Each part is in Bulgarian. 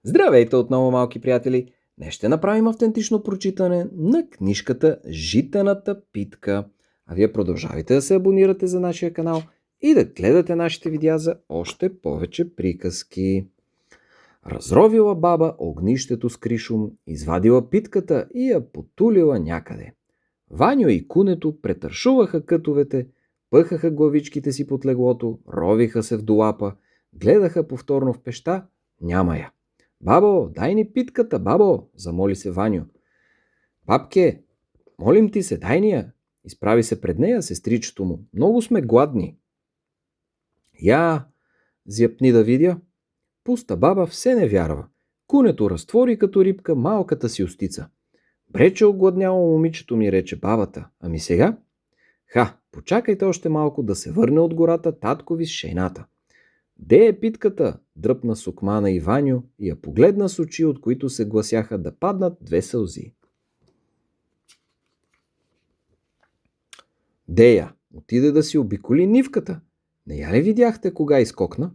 Здравейте отново, малки приятели! Днес ще направим автентично прочитане на книжката Житената питка. А вие продължавайте да се абонирате за нашия канал и да гледате нашите видеа за още повече приказки. Разровила баба огнището с кришум, извадила питката и я потулила някъде. Ваньо и Кунето претършуваха кътовете, пъхаха главичките си под леглото, ровиха се в долапа, гледаха повторно в пеща, няма я. Бабо, дай ни питката, бабо, замоли се Ваньо. Бабке, молим ти се, дай ни я. Изправи се пред нея сестричето му. Много сме гладни. Я, зяпни да видя. Пуста баба все не вярва. Кунето разтвори като рибка малката си устица. Брече огладняло момичето ми, рече бабата. Ами сега? Почакайте още малко да се върне от гората татко ви с шейната. Де е питката? Дръпна сукмана и Ваньо и я погледна с очи, от които се гласяха да паднат две сълзи. Дея, отиде да си обиколи нивката. Не я ли видяхте кога изкокна?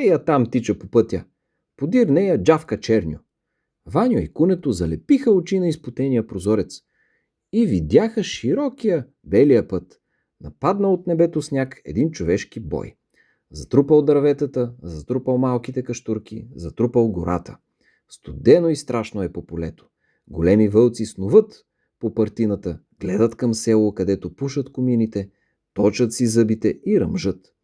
Я там тича по пътя. Подир нея джавка черню. Ваньо и Кунето залепиха очи на изпотения прозорец и видяха широкия, белия път. Нападнал от небето сняг един човешки бой. Затрупал дърветата, затрупал малките каштурки, затрупал гората. Студено и страшно е по полето. Големи вълци снуват по партината, гледат към село, където пушат комините, точат си зъбите и ръмжат.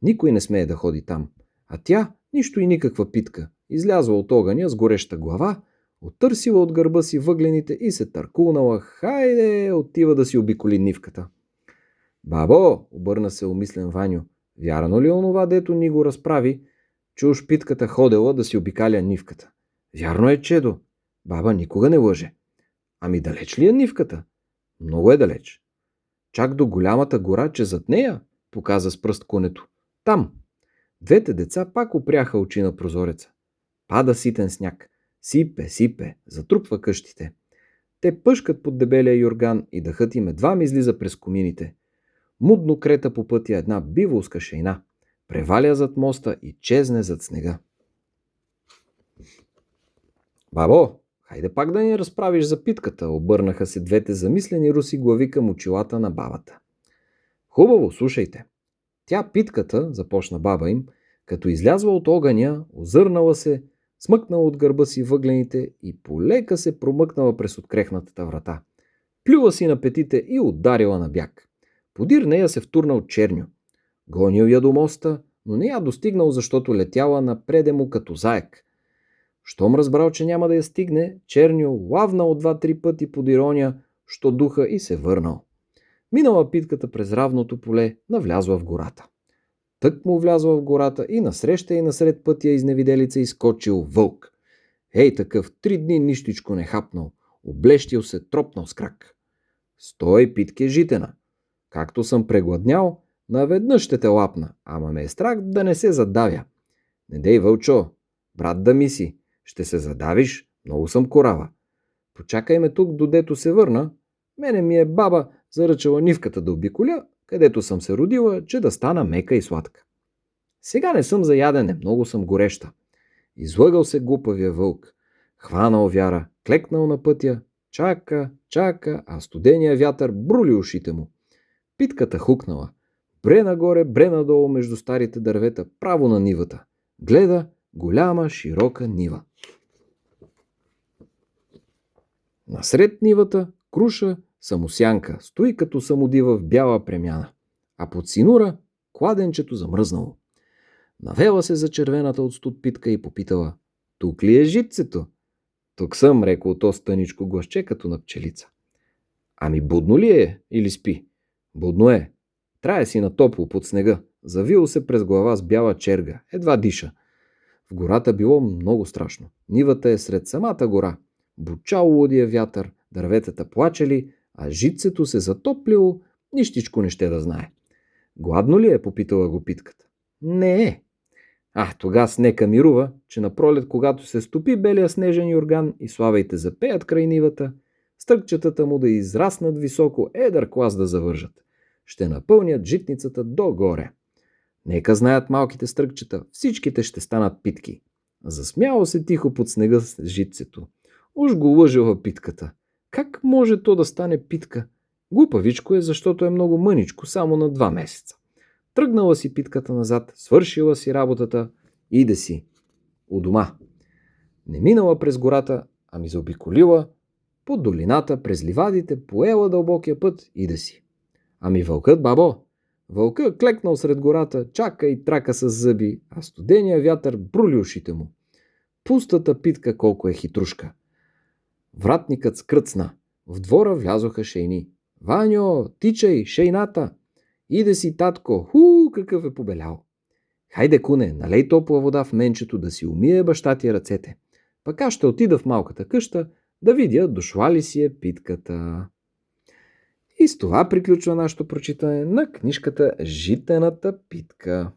Никой не смее да ходи там. А тя, нищо и никаква питка, излязла от огъня с гореща глава, оттърсила от гърба си въглените и се търкулнала. Хайде, отива да си обиколи нивката. Бабо, обърна се умислен Ваньо, вярно ли онова, дето ни го разправи, че уж питката ходела да си обикаля нивката? Вярно е, чедо. Баба никога не лъже. Ами далеч ли е нивката? Много е далеч. Чак до голямата гора, че зад нея, показа с пръст Кунето. Там. Двете деца пак опряха очи на прозореца. Пада ситен сняг. Сипе, затрупва къщите. Те пъшкат под дебелия юрган и дъхът им едва излиза през комините. Мудно крета по пътя една биволска шейна. Преваля зад моста и чезне зад снега. Бабо, хайде пак да ни разправиш за питката, обърнаха се двете замислени руси глави към очилата на бабата. Хубаво, слушайте. Тя питката, започна баба им, като излязла от огъня, озърнала се, смъкнала от гърба си въглените и полека се промъкнала през открехнатата врата. Плюла си на петите и ударила на бяг. Подир нея се втурнал черню. Гонил я до моста, но не я достигнал, защото летяла напреде му като заек. Щом разбрал, че няма да я стигне, черню лавнал 2-3 пъти подир оня, що духа и се върнал. Минала питката през равното поле, навлязла в гората. Тък му влязла в гората и насреща и насред пътя изневиделица изскочил вълк. Такъв 3 дни нищичко не хапнал, облещил се, тропнал с крак. Стой, питке житена! Както съм прегладнял, наведнъж ще те лапна, ама ме е страх да не се задавя. Не дей, вълчо, брат да ми си, ще се задавиш, много съм корава. Почакай ме тук, додето се върна. Мене ми е баба заръчала нивката да обиколя, където съм се родила, че да стана мека и сладка. Сега не съм за ядене, много съм гореща. Излъгал се глупавия вълк. Хванал вяра, клекнал на пътя, чака, а студения вятър брули ушите му. Питката хукнала. Бре нагоре, бре надолу между старите дървета, право на нивата. Гледа голяма, широка нива. Насред нивата круша самосянка, стои като самодива в бяла премяна, а под синура кладенчето замръзнало. Навела се за червената от студ питка и попитала: тук ли е житцето? Тук съм, рекол то стъничко гласче като на пчелица. Ами будно ли е или спи? Будно е. Трае си на топло под снега. Завил се през глава с бяла черга. Едва диша. В гората било много страшно. Нивата е сред самата гора. Бучал лудия вятър, дърветата плачели, а житцето се затоплило, нищичко не ще да знае. Гладно ли е? Попитала го питката. Не е. Тогас нека мирува, че напролет, когато се стопи белия снежен юрган и славейте запеят край нивата, стъркчетата му да израснат високо, едър клас да завържат. Ще напълнят житницата догоре. Нека знаят малките стръкчета, всичките ще станат питки. Засмяла се тихо под снега с житцето. Уж го лъжела питката. Как може то да стане питка? Глупавичко е, защото е много мъничко, само на 2 месеца. Тръгнала си питката назад, свършила си работата и да си у дома. Не минала през гората, ами заобиколила по долината, през ливадите, поела дълбокия път и да си. Ами вълкът, бабо? Вълкът клекнал сред гората, чака и трака с зъби, а студения вятър брули ушите му. Пустата питка колко е хитрушка. Вратникът скръцна. В двора влязоха шейни. Ваньо, тичай, шейната! Иде си, татко, какъв е побелял. Хайде, куне, налей топла вода в менчето да си умие баща ти ръцете. Пък аз ще отида в малката къща да видя дошла ли си е питката. И с това приключва нашето прочитане на книжката Житената питка.